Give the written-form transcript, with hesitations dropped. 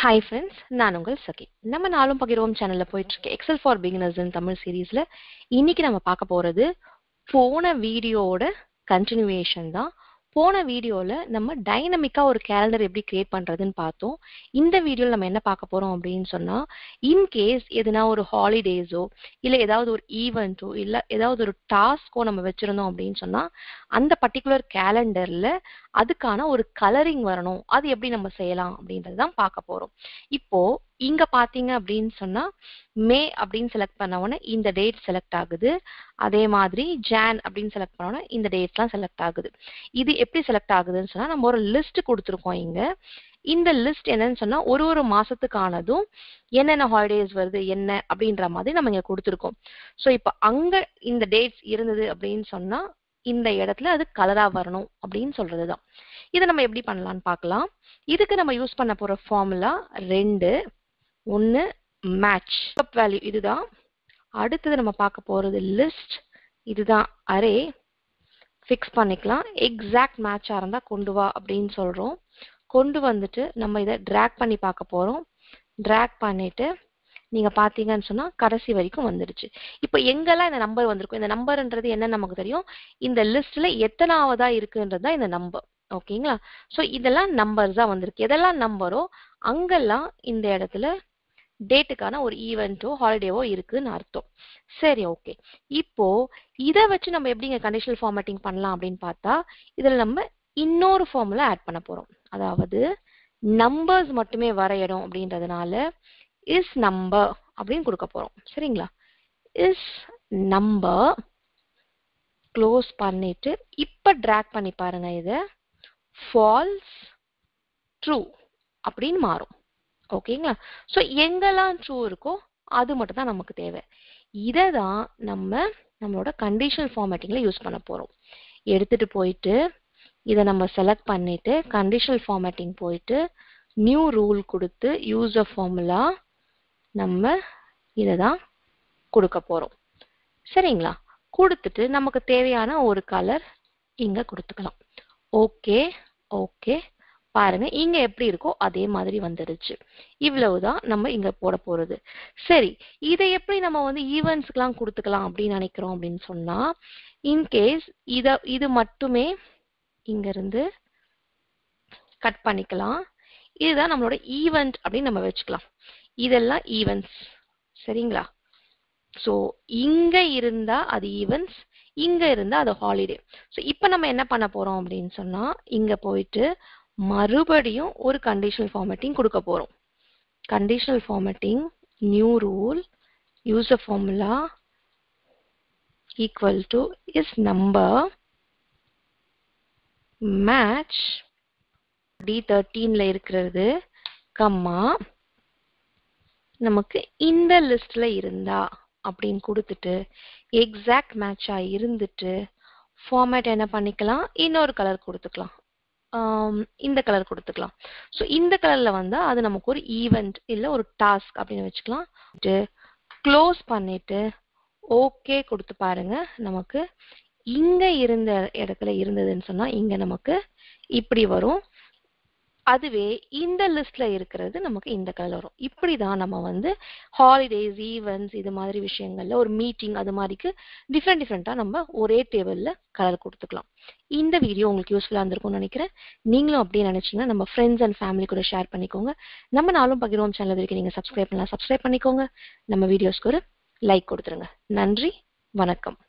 Hi friends, நான் உங்கள் சகி. நம்ம நாளும் பகிர்வோம் சேனல்ல போயிட்டு இருக்க எக்ஸல் ஃபார் பிகினர்ஸ் இன் தமிழ் சீரீஸ்ல இன்னைக்கு நம்ம பார்க்க போறது போன வீடியோவோட கண்டினியூவேஷன் தான். போன வீடியோல நம்ம டைனமிக்கா ஒரு கேலண்டர் எப்படி கிரியேட் பண்றதுன்னு பார்த்தோம். இந்த வீடியோல நம்ம என்ன பார்க்க போறோம் அப்படின்னு சொன்னா, இன்கேஸ் எதுனா ஒரு ஹாலிடேஸோ இல்ல ஏதாவது ஒரு ஈவெண்ட்டோ இல்ல ஏதாவது ஒரு டாஸ்கோ நம்ம வச்சிருந்தோம் அப்படின்னு சொன்னா, அந்த பர்டிகுலர் கேலண்டர்ல அதுக்கான ஒரு கலரிங் வரணும். அது எப்படி நம்ம செய்யலாம் அப்படின்றது தான் பார்க்க போறோம். இப்போ இங்க பாத்தீங்க அப்படின்னு சொன்னா மே அப்படின்னு செலக்ட் பண்ண உடனே இந்த டேட் செலக்ட் ஆகுது. அதே மாதிரி ஜான் அப்படின்னு செலக்ட் பண்ண உடனே இந்த டேட்ஸ்லாம் செலக்ட் ஆகுது. இது எப்படி செலக்ட் ஆகுதுன்னு சொன்னா நம்ம ஒரு லிஸ்ட் கொடுத்துருக்கோம் இங்க. இந்த லிஸ்ட் என்னன்னு சொன்னா ஒரு ஒரு மாசத்துக்கானதும் என்னென்ன ஹாலிடேஸ் வருது என்ன அப்படின்ற மாதிரி நம்ம இங்க கொடுத்துருக்கோம். ஸோ இப்போ அங்க இந்த டேட்ஸ் இருந்தது அப்படின்னு சொன்னா இந்த இடத்துல அது கலரா வரணும் அப்படின்னு சொல்றதுதான். இதை நம்ம எப்படி பண்ணலாம்னு பார்க்கலாம். இதுக்கு நம்ம யூஸ் பண்ண போற ஃபார்முலா 2 1 மேட்ச் வேல்யூ இதுதான். அடுத்தது நம்ம பார்க்க போறது லிஸ்ட், இதுதான் அரே. ஃபிக்ஸ் பண்ணிக்கலாம். எக்ஸாக்ட் மேட்சா இருந்தா கொண்டு வா அப்படின்னு சொல்றோம். கொண்டு வந்துட்டு நம்ம இதை டிராக் பண்ணி பார்க்க போறோம். டிராக் பண்ணிட்டு நீங்க பாத்தீங்கன்னு சொன்னா கடைசி வரைக்கும் வந்துடுச்சு. இப்போ எங்கெல்லாம் இந்த நம்பர் வந்திருக்கும், இந்த நம்பர்ன்றது என்ன நமக்கு தெரியும், இந்த லிஸ்ட்ல எத்தனாவதா இருக்குன்றது தான் இந்த நம்பர். ஓகேங்களா? ஸோ இதெல்லாம் நம்பர்ஸ் தான் வந்திருக்கு. எதெல்லாம் நம்பரோ அங்கெல்லாம் இந்த இடத்துல டேட்டுக்கான ஒரு ஈவெண்ட்டோ ஹாலிடேவோ இருக்குன்னு அர்த்தம். சரி, ஓகே. இப்போ இதை வச்சு நம்ம எப்படிங்க கண்டிஷனல் ஃபார்மேட்டிங் பண்ணலாம் அப்படின்னு பார்த்தா, இதில் நம்ம இன்னொரு ஃபார்முலா ஆட் பண்ண போறோம். அதாவது நம்பர்ஸ் மட்டுமே வர இடம் அப்படின்றதுனால இஸ் நம்பர் அப்படின்னு கொடுக்க போறோம். சரிங்களா? இஸ் நம்பர் க்ளோஸ் பண்ணிட்டு இப்ப டிராக் பண்ணி பாருங்க. இதை ஃபால்ஸ் ட்ரூ அப்படின்னு மாறும். ஓகேங்களா? ஸோ எங்கெல்லாம் ட்ரூ இருக்கோ அது மட்டும் தான் நமக்கு தேவை. இதை தான் நம்மளோட கண்டிஷனல் ஃபார்மேட்டிங்ல யூஸ் பண்ண போறோம். எடுத்துட்டு போயிட்டு இதை நம்ம செலக்ட் பண்ணிட்டு கண்டிஷனல் ஃபார்மேட்டிங் போயிட்டு நியூ ரூல் கொடுத்து யூசர் ஃபார்முலா நம்ம இதை தான் கொடுக்க போறோம். சரிங்களா? கொடுத்துட்டு நமக்கு தேவையான ஒரு கலர் இங்க கொடுத்துக்கலாம். ஓகே ஓகே, பாருங்க இங்க எப்படி இருக்கோ அதே மாதிரி வந்துடுச்சு. இவ்வளவுதான் நம்ம இங்க போட போறது. சரி, இதை எப்படி நம்ம ஈவெண்ட்ஸ்க்குலாம் கொடுத்துக்கலாம் அப்படின்னு நினைக்கிறோம் அப்படின்னு சொன்னா, இன்கேஸ் இது மட்டுமே இங்க இருந்து கட் பண்ணிக்கலாம். இதுதான் நம்மளோட ஈவெண்ட் அப்படின்னு நம்ம வச்சுக்கலாம். இதெல்லாம் ஈவெண்ட்ஸ். சரிங்களா? ஸோ இங்க இருந்தா அது ஈவெண்ட்ஸ், இங்க இருந்தா அது ஹாலிடே. ஸோ இப்போ நம்ம என்ன பண்ண போறோம் அப்படின்னு சொன்னா, இங்க போயிட்டு மறுபடியும் ஒரு கண்டிஷனல் ஃபார்மேட்டிங் கொடுக்க போறோம். Conditional formatting new rule use a formula equal to is number match D13ல இருக்கிறது கம்மா நமக்கு இந்த லிஸ்ட்ல இருந்தா அப்படின்னு கொடுத்துட்டு எக்ஸாக்ட் மேட்சா இருந்துட்டு ஃபார்மேட் என்ன பண்ணிக்கலாம், இன்னொரு கலர் கொடுத்துக்கலாம். இந்த கலர் கொடுத்துக்கலாம். ஸோ இந்த கலர்ல வந்தா அது நமக்கு ஒரு ஈவெண்ட் இல்ல ஒரு டாஸ்க் அப்படின்னு வச்சுக்கலாம். க்ளோஸ் பண்ணிட்டு ஓகே கொடுத்து பாருங்க. நமக்கு இங்க இருந்த இடத்துல இருந்ததுன்னு சொன்னா இங்க நமக்கு இப்படி வரும். அதுவே இந்த லிஸ்ட்ல இருக்கிறது நமக்கு இந்த கலர் வரும். இப்படிதான் நம்ம ஹாலிடேஸ் ஈவெண்ட்ஸ் இது மாதிரி விஷயங்கள்ல ஒரு மீட்டிங் அது மாதிரிக்கு டிஃப்ரெண்டா நம்ம ஒரே டேபிள்ல கலர் கொடுத்துக்கலாம். இந்த வீடியோ உங்களுக்கு யூஸ்ஃபுல்லா இருந்திருக்கும்னு நினைக்கிறேன். நீங்களும் அப்படியே நினைச்சீங்கன்னா நம்ம ஃப்ரெண்ட்ஸ் அண்ட் ஃபேமிலி கூட ஷேர் பண்ணிக்கோங்க. நம்ம நாளும் பகிர்வோம் சேனல் வரைக்கும் நீங்க சப்ஸ்கிரைப் பண்ணலாம், சப்ஸ்கிரைப் பண்ணிக்கோங்க. நம்ம வீடியோஸ்க்கு ஒரு லைக் கொடுத்துருங்க. நன்றி, வணக்கம்.